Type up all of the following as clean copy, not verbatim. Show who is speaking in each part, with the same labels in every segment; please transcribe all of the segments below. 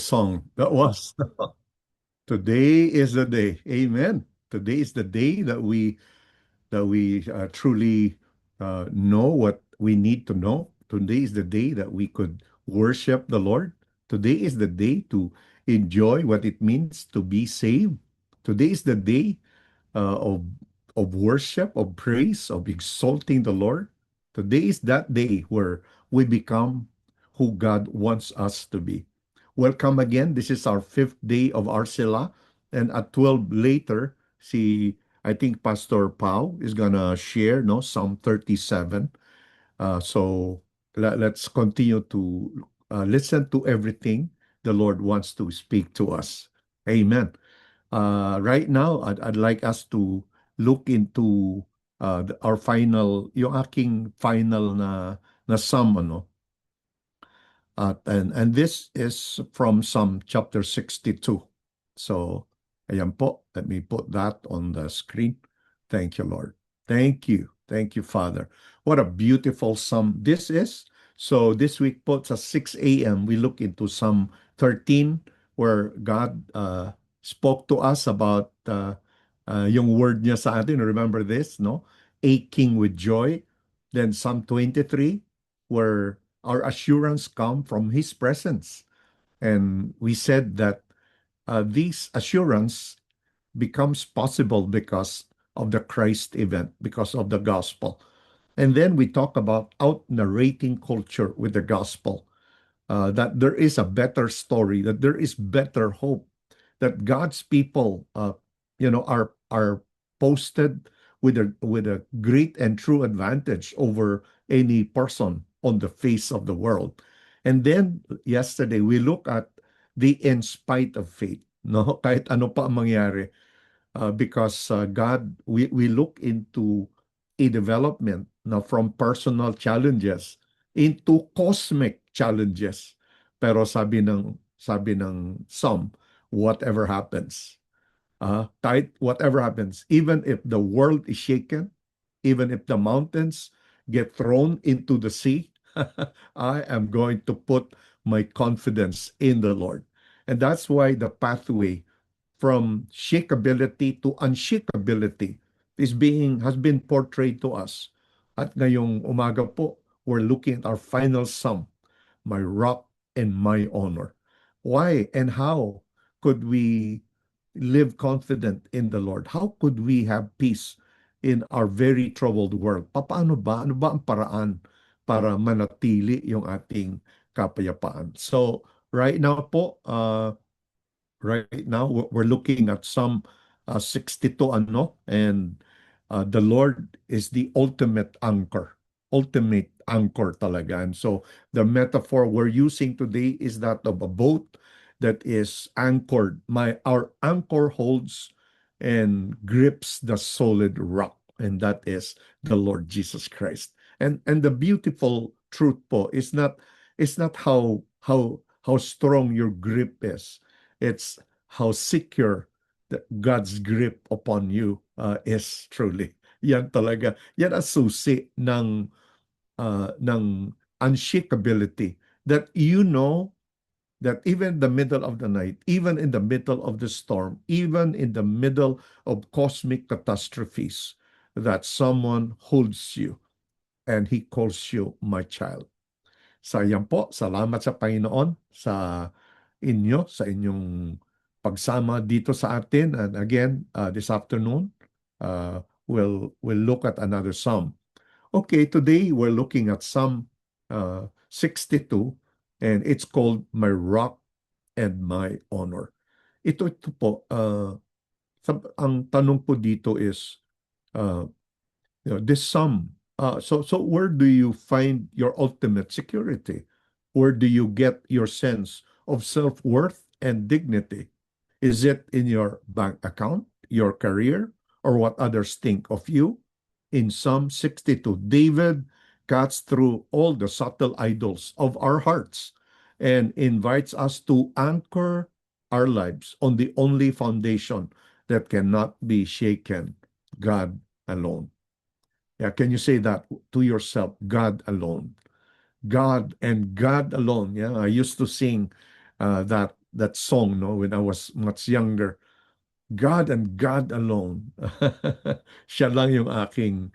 Speaker 1: song. That was Today is the day. Amen. Today is the day that we truly know what we need to know. Today is the day that we could worship the Lord. Today is the day to enjoy what it means to be saved. Today is the day of worship, of praise, of exalting the Lord. Today is that day where we become who God wants us to be. Welcome again. This is our fifth day of our Sela. And at 12 later, I think Pastor Pau is gonna share no Psalm 37. So let's continue to listen to everything the Lord wants to speak to us. Amen. Right now, I'd like us to look into our final, yung aking final na psalm, ano. And this is from Psalm chapter 62. So, ayan po, let me put that on the screen. Thank you, Lord. Thank you. Thank you, Father. What a beautiful psalm this is. So this week po sa 6 a.m., we look into Psalm 13 where God spoke to us about yung word niya sa atin. Remember this, no? Aching with joy. Then Psalm 23 where our assurance come from His presence. And we said that this assurance becomes possible because of the Christ event, because of the gospel. And then we talk about out narrating culture with the gospel, that there is a better story, that there is better hope, that God's people, are posted with a great and true advantage over any person on the face of the world. And then yesterday we look at the in spite of faith, no, kahit ano pa ang mangyari, because God, we look into a development now from personal challenges into cosmic challenges. Pero sabi ng Psalm, whatever happens, kahit whatever happens, even if the world is shaken, even if the mountains get thrown into the sea, I am going to put my confidence in the Lord. And that's why the pathway from shakeability to unshakability has been portrayed to us. At ngayong umaga po, we're looking at our final psalm, my rock and my honor. Why and how could we live confident in the Lord? How could we have peace in our very troubled world? Paano ba? Ano ba ang paraan para manatili yung ating kapayapaan? So, right now po, we're looking at Psalm 62 and the Lord is the ultimate anchor talaga. And so the metaphor we're using today is that of a boat that is anchored. Our anchor holds and grips the solid rock, and that is the Lord Jesus Christ. And the beautiful truth po is not how strong your grip is. It's how secure God's grip upon you is truly. Yan talaga. Yan ang susi ng unshakability, that you know that even in the middle of the night, even in the middle of the storm, even in the middle of cosmic catastrophes, that someone holds you and He calls you my child. So yan po, salamat sa Panginoon sa inyong pagsama dito sa atin. And again, this afternoon, we'll look at another psalm. Okay, today we're looking at Psalm 62, and it's called My Rock and My Honor. Ito po, ang tanong po dito is, this psalm, so where do you find your ultimate security? Where do you get your sense of self-worth and dignity? Is it in your bank account, your career, or what others think of you? In Psalm 62, David cuts through all the subtle idols of our hearts and invites us to anchor our lives on the only foundation that cannot be shaken, God alone. Yeah, can you say that to yourself? God alone. God and God alone. Yeah, I used to sing that that song, no, when I was much younger. God and God alone. Siya lang yung aking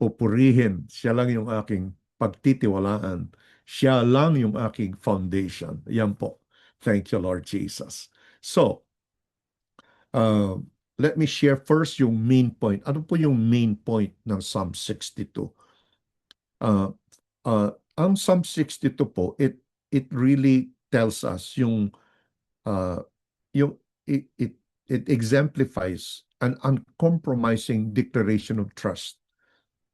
Speaker 1: pupurihin. Siya lang yung aking pagtitiwalaan. Siya lang yung aking foundation. Yan po. Thank you, Lord Jesus. So, uh, let me share first yung main point. Ano po yung main point ng Psalm 62? Uh, ang Psalm 62 po, it really tells us uh, yung it exemplifies an uncompromising declaration of trust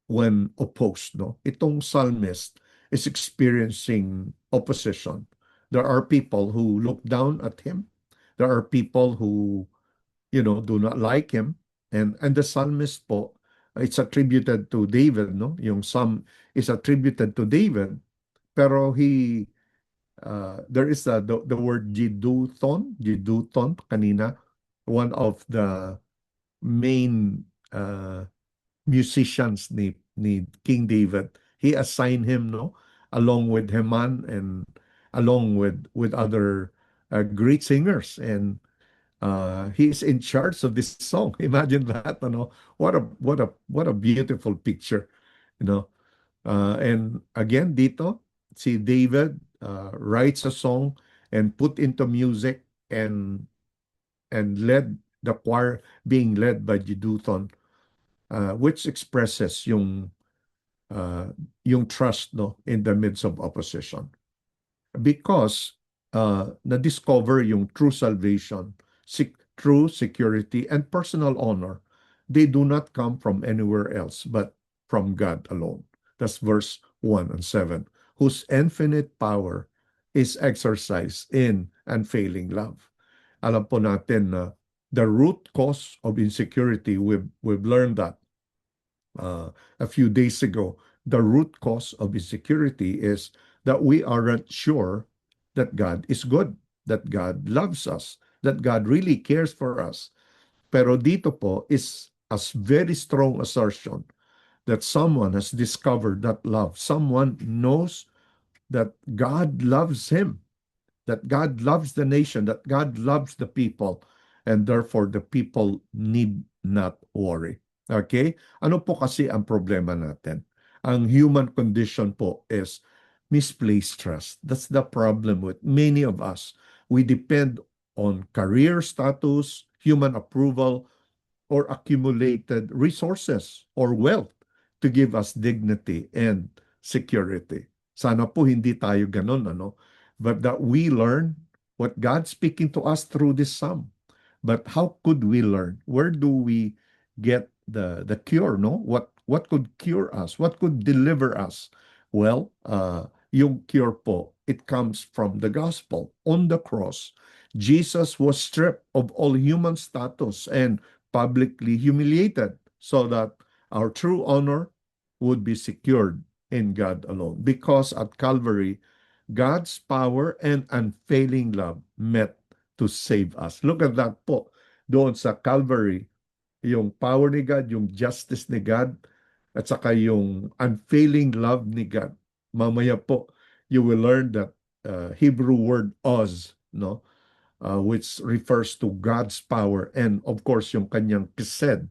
Speaker 1: when opposed, no? Itong psalmist is experiencing opposition. There are people who look down at him. There are people who, do not like him. And the psalmist po, it's attributed to David, no? Yung psalm is attributed to David, pero there is the word Giduthon kanina, one of the main musicians ni King David. He assigned him, no, along with Heman and along with other great singers, and he is in charge of this song. Imagine that, what a beautiful picture, you know. And again, dito si David writes a song and put into music, and led the choir being led by Jeduthun, which expresses uh, yung trust, no, in the midst of opposition, because na-discover yung true salvation, true security, and personal honor. They do not come from anywhere else but from God alone. That's verse 1 and 7, whose infinite power is exercised in unfailing love. Alam po natin na the root cause of insecurity, we've learned that a few days ago. The root cause of insecurity is that we aren't sure that God is good, that God loves us, that God really cares for us. Pero dito po is a very strong assertion that someone has discovered that love. Someone knows that God loves him, that God loves the nation, that God loves the people, and therefore the people need not worry. Okay? Ano po kasi ang problema natin? Ang human condition po is misplaced trust. That's the problem with many of us. We depend on career status, human approval, or accumulated resources or wealth to give us dignity and security. Sana po hindi tayo ganun, ano? But that we learn what God's speaking to us through this psalm. But how could we learn? Where do we get the cure, no? What could cure us? What could deliver us? Well, yung cure po, it comes from the gospel. On the cross, Jesus was stripped of all human status and publicly humiliated so that our true honor would be secured in God alone. Because at Calvary, God's power and unfailing love met to save us. Look at that po. Doon sa Calvary, yung power ni God, yung justice ni God, at saka yung unfailing love ni God. Mamaya po, you will learn that Hebrew word oz, no? Which refers to God's power, and of course yung kanyang kised,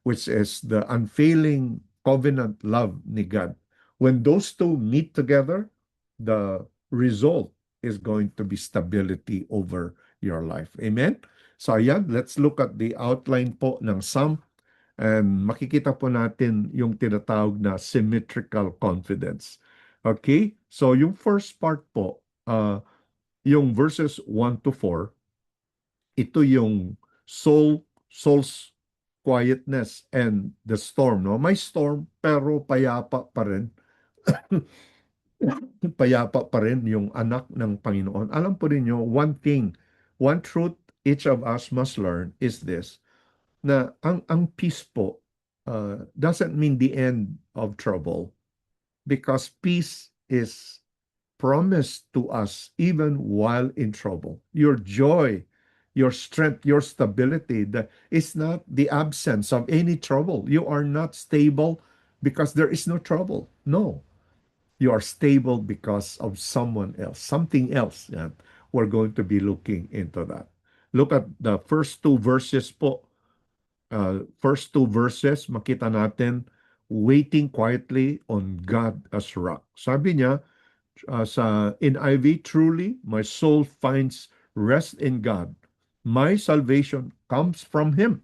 Speaker 1: which is the unfailing covenant love ni God. When those two meet together, the result is going to be stability over your life. Amen? So ayan, let's look at the outline po ng Psalm, and makikita po natin yung tinatawag na symmetrical confidence. Okay? So yung first part po, yung verses 1 to 4, ito yung soul's quietness and the storm, no? May storm pero payapa pa rin. Payapa pa rin yung anak ng Panginoon. Alam po ninyo, one truth each of us must learn is this, na ang peace po doesn't mean the end of trouble, because peace is promised to us even while in trouble. Your joy, your strength, your stability, is not the absence of any trouble. You are not stable because there is no trouble. No, you are stable because of someone else, something else. Yan. we're going to be looking into that. Look at the first two verses po. First two verses, makita natin, waiting quietly on God as rock. Sabi niya, sa NIV, truly, my soul finds rest in God. My salvation comes from Him.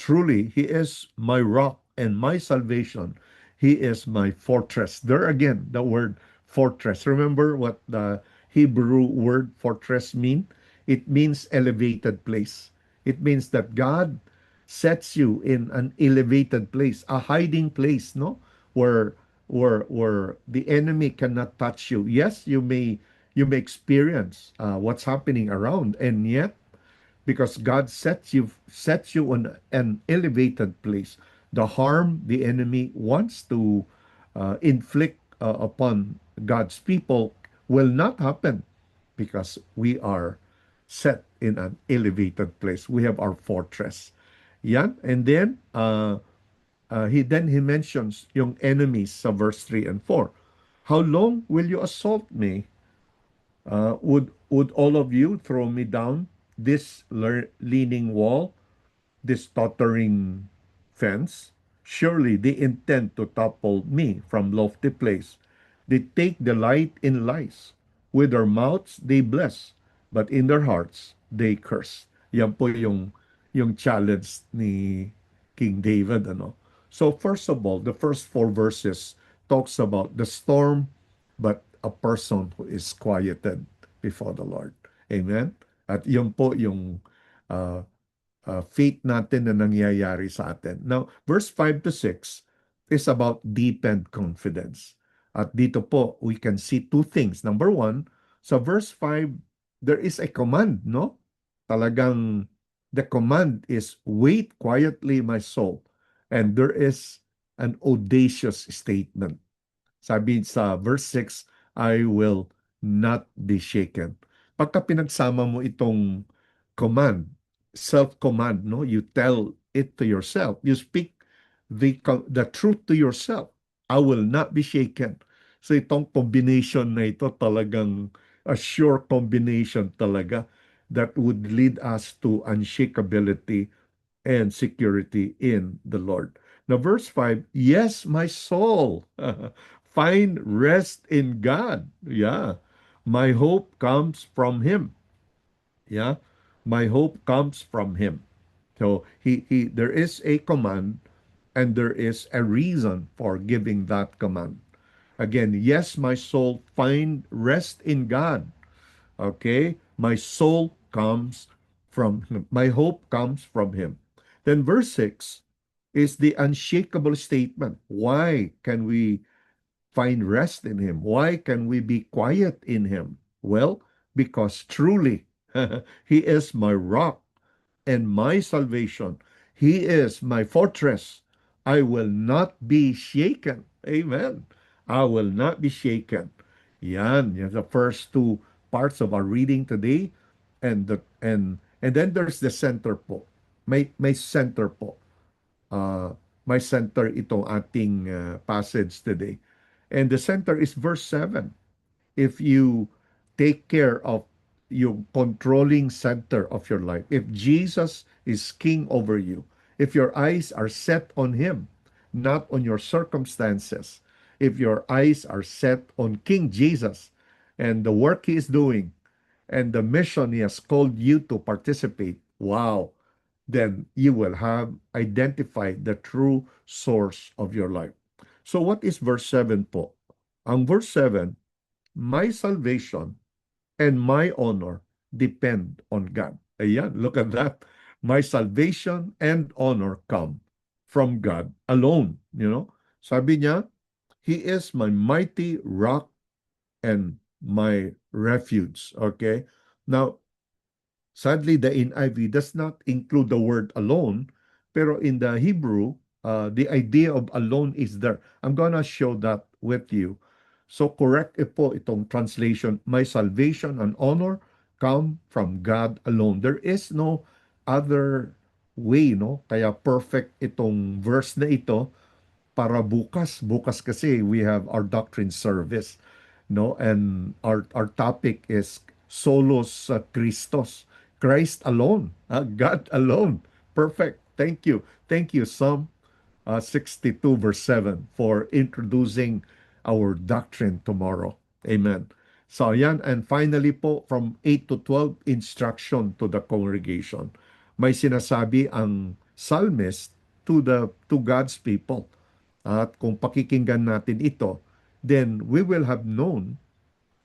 Speaker 1: Truly, He is my rock and my salvation. He is my fortress. There again, the word fortress. Remember what the Hebrew word fortress mean? It means elevated place. It means that God sets you in an elevated place, a hiding place, no? Where where the enemy cannot touch you. Yes, you may experience what's happening around, and yet because God sets you on an elevated place. The harm the enemy wants to inflict upon God's people will not happen because we are set in an elevated place. We have our fortress. Yan. And then he mentions yung enemies sa verse 3 and 4. How long will you assault me? Would all of you throw me down this leaning wall, this tottering fence? Surely they intend to topple me from lofty place. They take delight in lies. With their mouths they bless, but in their hearts they curse. Yan po yung challenge ni King David, ano. So first of all, the first four verses talks about the storm, but a person who is quieted before the Lord. Amen? At yun po yung uh, faith natin na nangyayari sa atin. Now, verse 5 to 6 is about deepened confidence. At dito po, we can see two things. Number one, sa verse 5, there is a command, no? Talagang the command is, wait quietly, my soul. And there is an audacious statement. Sabi sa verse 6, I will not be shaken. Pagka pinagsama mo itong command, self-command, no? You tell it to yourself. You speak the truth to yourself. I will not be shaken. So itong combination na ito talagang a sure combination talaga that would lead us to unshakability and security in the Lord. Now, verse 5, yes, my soul, find rest in God. Yeah. My hope comes from Him. Yeah. My hope comes from Him. So there is a command and there is a reason for giving that command. Again, yes, my soul, find rest in God. Okay? My soul comes from Him. My hope comes from Him. Then verse 6 is the unshakable statement. Why can we find rest in Him? Why can we be quiet in Him? Well, because truly He is my rock and my salvation. He is my fortress. I will not be shaken. Amen. I will not be shaken. Yan the first two parts of our reading today. And then there's the center po. May center po. Uh, may center itong ating passage today. And the center is verse 7. If you take care of your controlling center of your life, if Jesus is king over you, if your eyes are set on Him, not on your circumstances, if your eyes are set on King Jesus and the work He is doing and the mission He has called you to participate, wow, then you will have identified the true source of your life. So what is verse 7 po? Ang verse 7, my salvation and my honor depend on God. Ayan, look at that. My salvation and honor come from God alone. Sabi niya, He is my mighty rock and my refuge. Okay? Now, sadly, the NIV does not include the word alone, pero in the Hebrew, the idea of alone is there. I'm gonna show that with you. So correct po itong translation. My salvation and honor come from God alone. There is no other way, no? Kaya perfect itong verse na ito para bukas. Bukas kasi we have our doctrine service, no? And our topic is Solos Christos. Christ alone. God alone. Perfect. Thank you. Thank you, Psalm 62 verse 7 for introducing our doctrine tomorrow. Amen. So yan, and finally po from 8 to 12, instruction to the congregation. May sinasabi ang psalmist to God's people. At kung pakikinggan natin ito, then we will have known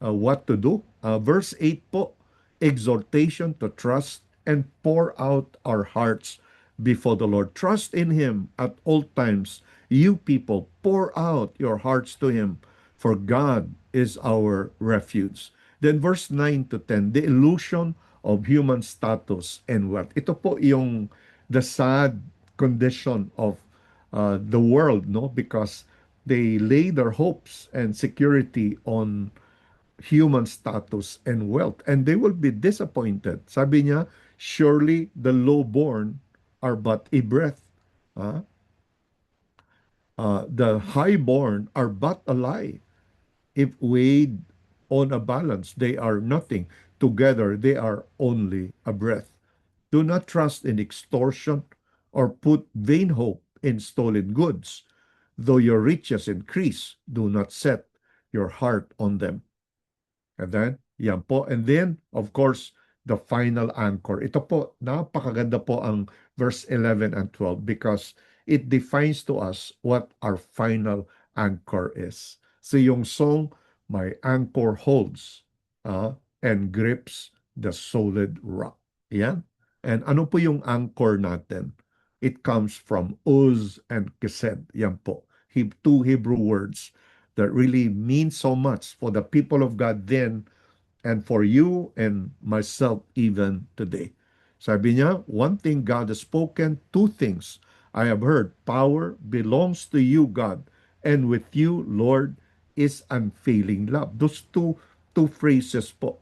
Speaker 1: what to do. Verse 8 po, exhortation to trust and pour out our hearts before the Lord. Trust in Him at all times. You people, pour out your hearts to Him, for God is our refuge. Then verse 9 to 10, the illusion of human status and wealth. Ito po yung the sad condition of the world, no? Because they lay their hopes and security on human status and wealth, and they will be disappointed. Sabi niya, surely the lowborn are but a breath. Ah, the highborn are but a lie. If weighed on a balance, they are nothing. Together, they are only a breath. Do not trust in extortion or put vain hope in stolen goods. Though your riches increase, do not set your heart on them. And then, yan po. And then, of course, the final anchor. Ito po, napakaganda po ang verse 11 and 12 because it defines to us what our final anchor is. So yung song, my anchor holds and grips the solid rock. Yan. And ano po yung anchor natin? It comes from Uz and Kesed. Yan po. Two Hebrew words that really mean so much for the people of God then and for you and myself even today. Sabi niya, one thing God has spoken, two things I have heard. Power belongs to you, God, and with you, Lord, is unfailing love. Those two phrases po.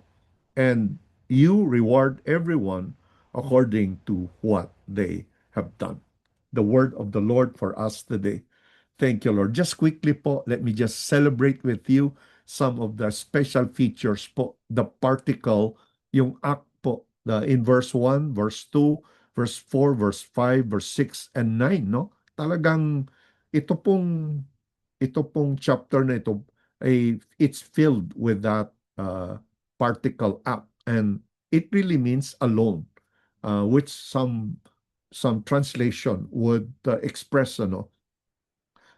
Speaker 1: And you reward everyone according to what they have done. The word of the Lord for us today. Thank you, Lord. Just quickly po, let me just celebrate with you some of the special features po. The particle, yung act po, in verse 1, verse 2, verse 4, verse 5, verse 6, and 9, no? Talagang ito pong chapter na ito, it's filled with that particle act. And it really means alone, which some translation would express, ano,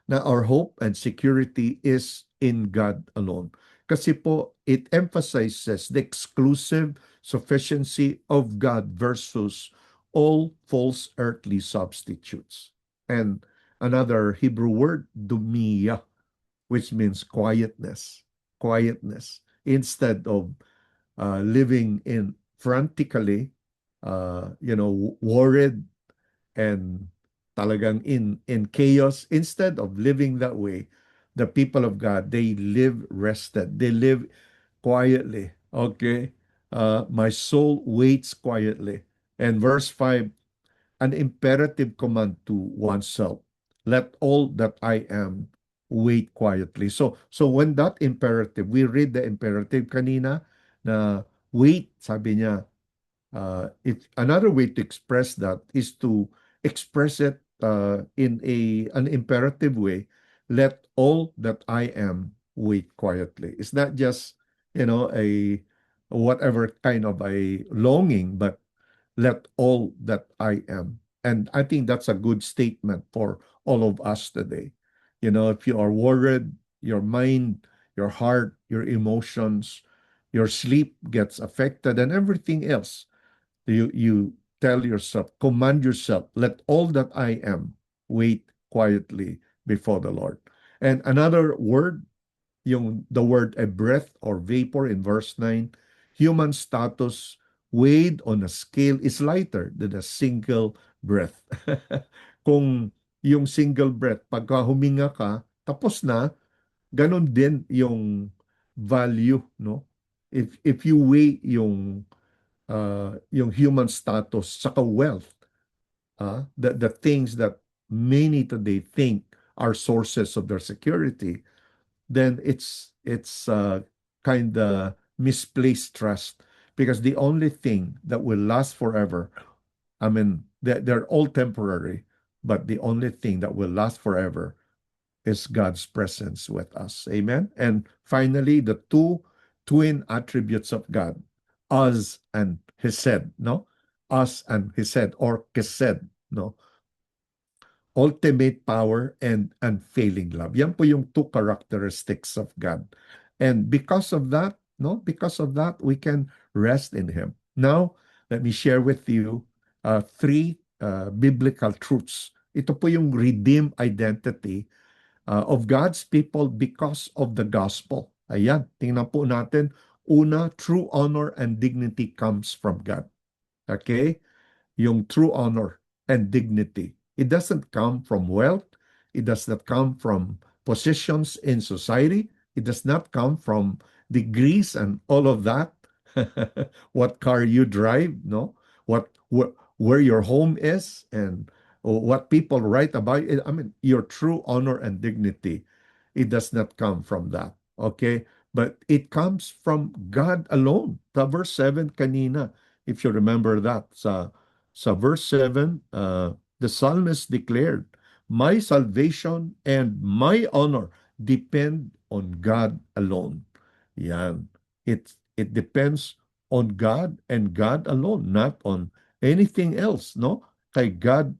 Speaker 1: na our hope and security is in God alone. Kasi po, it emphasizes the exclusive sufficiency of God versus all false earthly substitutes. And another Hebrew word, dumia, which means quietness. Quietness. Instead of living in frantically, worried and talagang in chaos, instead of living that way, the people of God, they live rested, they live quietly. Okay, my soul waits quietly. And verse 5, an imperative command to oneself, let all that I am wait quietly. So when that imperative, we read the imperative kanina na wait, sabi niya, if another way to express that is to express it in an imperative way. Let all that I am wait quietly. It's not just a whatever kind of a longing, but let all that I am. And I think that's a good statement for all of us today. If you are worried, your mind, your heart, your emotions, your sleep gets affected, and everything else, you tell yourself, command yourself, let all that I am wait quietly before the Lord. And another word, the word a breath or vapor in verse 9, human status weighed on a scale is lighter than a single breath. Kung yung single breath, pagka huminga ka, tapos na, ganun din yung value, no? If you weigh yung human status saka wealth, the things that many today think are sources of their security, then it's kind of misplaced trust. because the only thing that will last forever, I mean, they're all temporary, but the only thing that will last forever is God's presence with us. Amen. And finally, the two twin attributes of God, us and Hesed, no? Us and Hesed, or Kesed, no? Ultimate power and unfailing love. Yan po yung two characteristics of God. And because of that, no? Because of that, we can rest in Him. Now, let me share with you three biblical truths. Ito po yung redeemed identity of God's people because of the gospel. Ayan, tingnan po natin. Una, true honor and dignity comes from God. Okay? Yung true honor and dignity. It doesn't come from wealth. It does not come from positions in society. It does not come from degrees and all of that. What car you drive, no? Where your home is, and what people write about it. I mean, your true honor and dignity. It does not come from that. Okay? But it comes from God alone. Sa verse 7 kanina, if you remember that, sa verse 7, the psalmist declared, my salvation and my honor depend on God alone. Yan. It depends on God and God alone, not on anything else, no? Kay God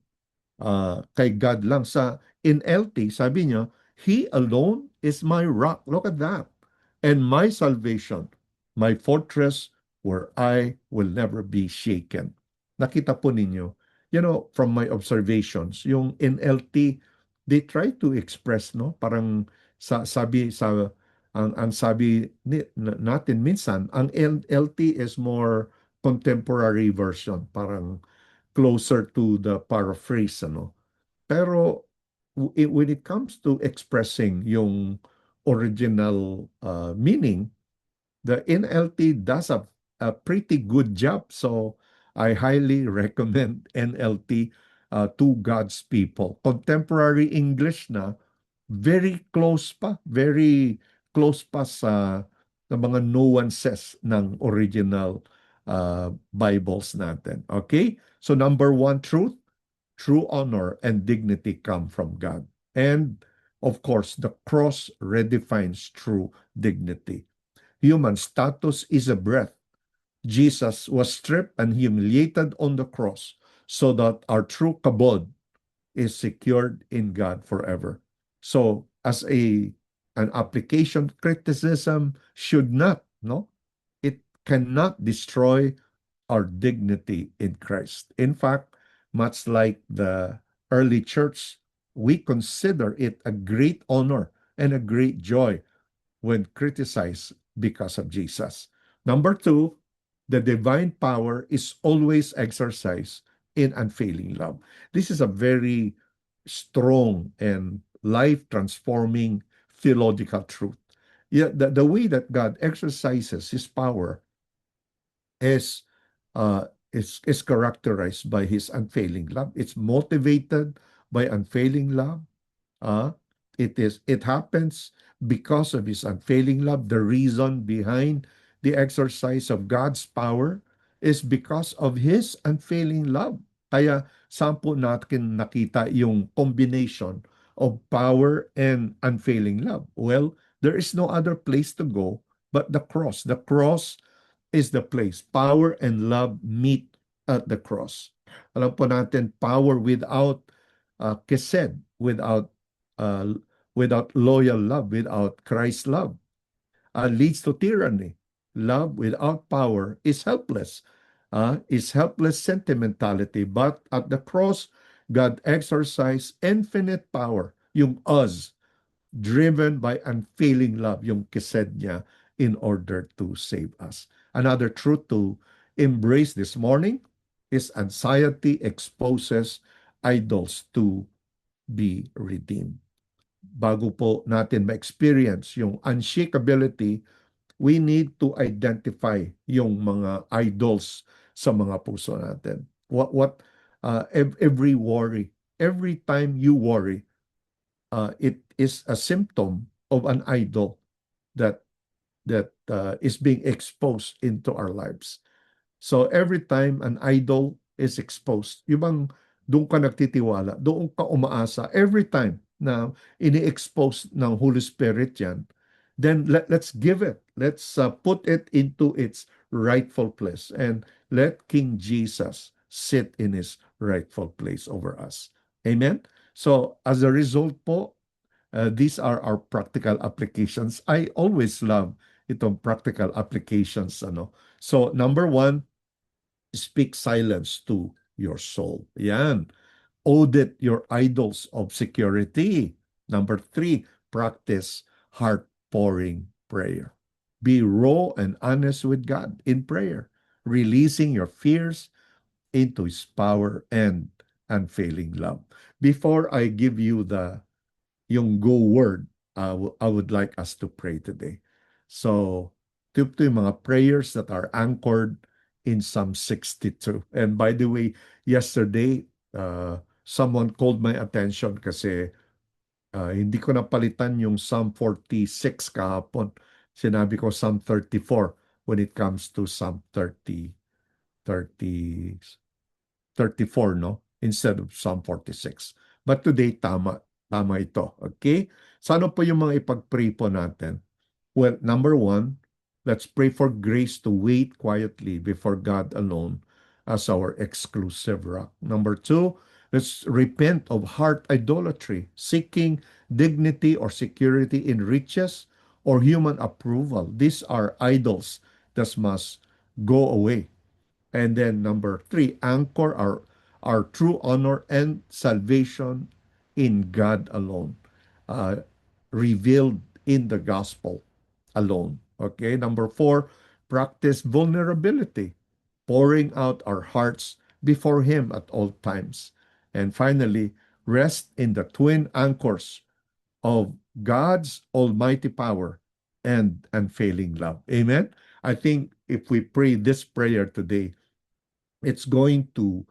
Speaker 1: lang. Sa NLT, sabi niya, He alone is my rock. Look at that. And my salvation, my fortress, where I will never be shaken. Nakita po ninyo, from my observations, yung NLT, they try to express, no? Parang ang sabi natin minsan, ang NLT is more contemporary version, parang closer to the paraphrase, ano. Pero when it comes to expressing yung original meaning, the NLT does a pretty good job. So I highly recommend NLT to God's people. Contemporary English na, very close pa sa mga nuances ng original Bibles natin. Okay? So number one truth, true honor and dignity come from God. And of course, the cross redefines true dignity. Human status is a breath. Jesus was stripped and humiliated on the cross so that our true kabod is secured in God forever. So, as an application, criticism should not, no? It cannot destroy our dignity in Christ. In fact, much like the early church, we consider it a great honor and a great joy when criticized because of Jesus. Number two, the divine power is always exercised in unfailing love. This is a very strong and life-transforming theological truth. Yeah, the way that God exercises His power is is characterized by His unfailing love. It's motivated by unfailing love. Uh, it happens because of His unfailing love. The reason behind the exercise of God's power is because of His unfailing love. Kaya saan po natin nakita yung combination of power and unfailing love? Well, there is no other place to go but the cross. The cross is the place. Power and love meet at the cross. Alam po natin, power without kesed, uh, without loyal love, without Christ's love, leads to tyranny. Love without power is helpless sentimentality. But at the cross, God exercised infinite power, yung us, driven by unfailing love, yung kised niya, in order to save us. Another truth to embrace this morning is anxiety exposes idols to be redeemed. Bago po natin ma-experience yung unshakability, we need to identify yung mga idols sa mga puso natin. Every worry, every time you worry, it is a symptom of an idol that is being exposed into our lives. So every time an idol is exposed, yung bang doon ka nagtitiwala, doon ka umaasa, every time na ini-expose ng Holy Spirit yan, then let's give it. Let's put it into its rightful place and let King Jesus sit in his rightful place over us. Amen? So as a result po, these are our practical applications. I always love itong practical applications. So number one, speak silence to your soul. Yan. Audit your idols of security. Number three, practice heart-pouring prayer. Be raw and honest with God in prayer, releasing your fears into His power and unfailing love. Before I give you yung go word, I would like us to pray today. So, ito yung mga prayers that are anchored in Psalm 62. And by the way, yesterday, someone called my attention kasi hindi ko napalitan yung Psalm 46 kahapon. Sinabi ko Psalm 34 when it comes to Psalm 34, no? Instead of Psalm 46. But today, tama ito. Okay? So ano po yung mga ipag-pray po natin? Well, number one, let's pray for grace to wait quietly before God alone as our exclusive rock. Number two, let's repent of heart idolatry, seeking dignity or security in riches or human approval. These are idols that must go away. And then number three, anchor our true honor and salvation in God alone, revealed in the gospel alone. Okay, number four, practice vulnerability, pouring out our hearts before Him at all times. And finally, rest in the twin anchors of God's almighty power and unfailing love. Amen. I think if we pray this prayer today, it's going to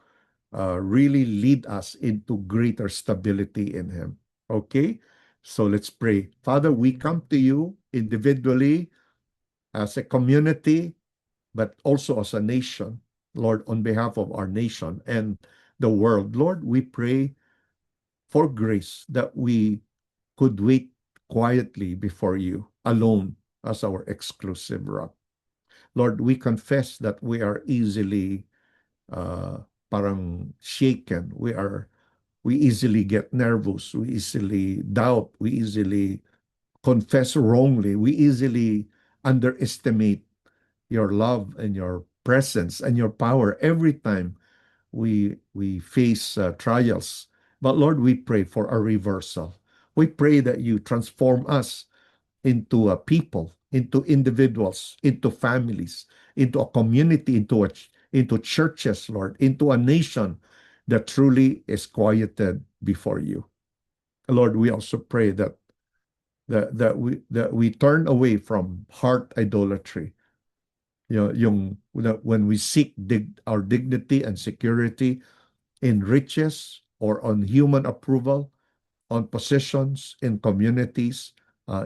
Speaker 1: really lead us into greater stability in Him. Okay? So let's pray. Father, we come to you individually, as a community, but also as a nation. Lord, on behalf of our nation and the world, Lord, we pray for grace that we could wait quietly before you, alone as our exclusive rock. Lord, we confess that we are easily parang shaken. We easily get nervous. We easily doubt. We easily confess wrongly. We easily underestimate your love and your presence and your power every time we face trials. But Lord, we pray for a reversal. We pray that you transform us into a people, into individuals, into families, into a community, into churches, Lord, into a nation that truly is quieted before you. Lord, we also pray that we turn away from heart idolatry. When we seek our dignity and security in riches or on human approval, on positions in communities,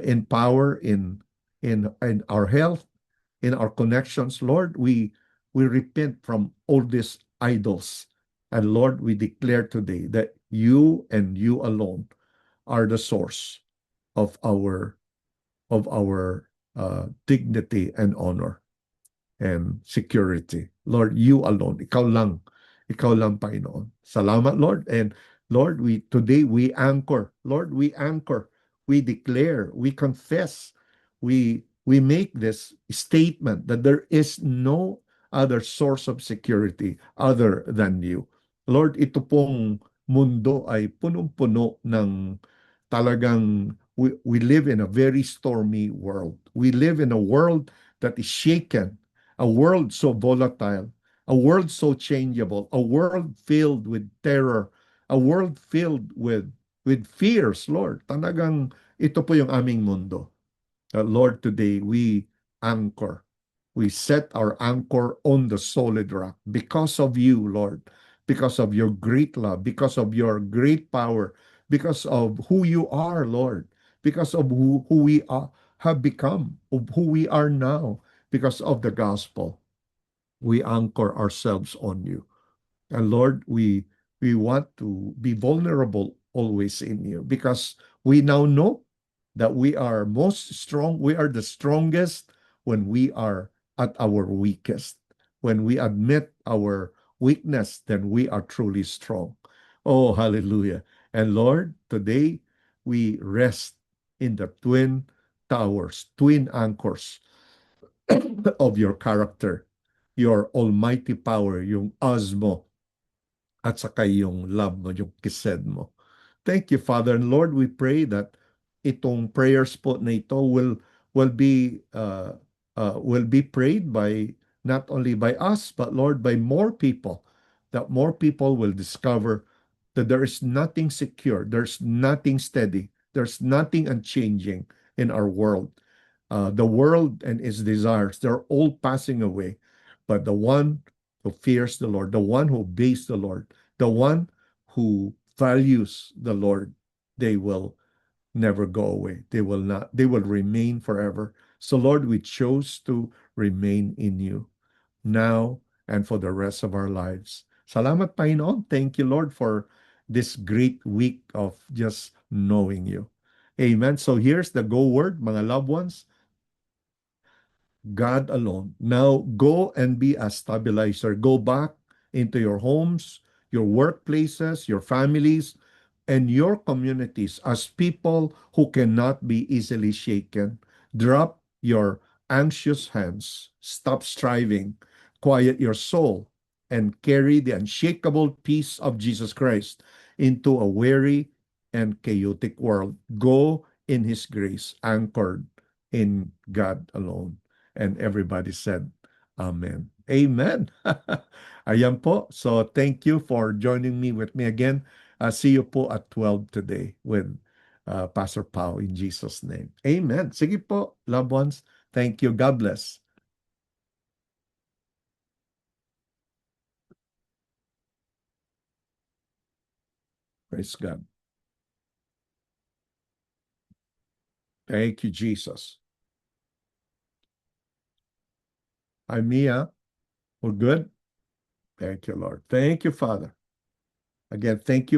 Speaker 1: in power, in our health, in our connections, Lord, we repent from all these idols. And Lord, we declare today that you and you alone are the source of our dignity and honor and security. Lord, you alone, ikaw lang, Panginoon. Salamat, Lord. And Lord, today we anchor. Lord, we anchor. We declare, we confess, we make this statement that there is no other source of security other than you. Lord, ito pong mundo ay punong-puno ng talagang we live in a very stormy world. We live in a world that is shaken, a world so volatile, a world so changeable, a world filled with terror, a world filled with fears, Lord. Talagang ito po yung aming mundo. Lord, today we anchor. We set our anchor on the solid rock because of you, Lord, because of your great love, because of your great power, because of who you are, Lord, because of who we have become, of who we are now, because of the gospel. we anchor ourselves on you. And Lord, we want to be vulnerable always in you because we now know that we are most strong. We are the strongest when we are at our weakest. When we admit our weakness, then we are truly strong. Oh, hallelujah. And Lord, today we rest in the twin towers, twin anchors of your character, your almighty power, yung Osmo, at saka yung love mo, yung kised mo. Thank you, Father. And Lord, we pray that itong prayers po na ito will be prayed by not only by us, but Lord, by more people, that more people will discover that there is nothing secure, there's nothing steady, there's nothing unchanging in our world. The world and its desires, they're all passing away. But the one who fears the Lord, the one who obeys the Lord, the one who values the Lord, they will never go away. They will not, they will remain forever. So, Lord, we chose to remain in you now and for the rest of our lives. Salamat, Panginoon. Thank you, Lord, for this great week of just knowing you. Amen. So here's the go word, mga loved ones. God alone. Now go and be a stabilizer. Go back into your homes, your workplaces, your families, and your communities as people who cannot be easily shaken. Drop your anxious hands. Stop striving. Quiet your soul and carry the unshakable peace of Jesus Christ into a weary and chaotic world. Go in His grace, anchored in God alone. And everybody said, Amen. Amen. Ayan po. So thank you for joining me with me again. See you po at 12 today with Pastor Pao in Jesus' name. Amen. Sige po, loved ones. Thank you. God bless. Praise God. Thank you, Jesus. I'm Mia. We're good. Thank you, Lord. Thank you, Father. Again, thank you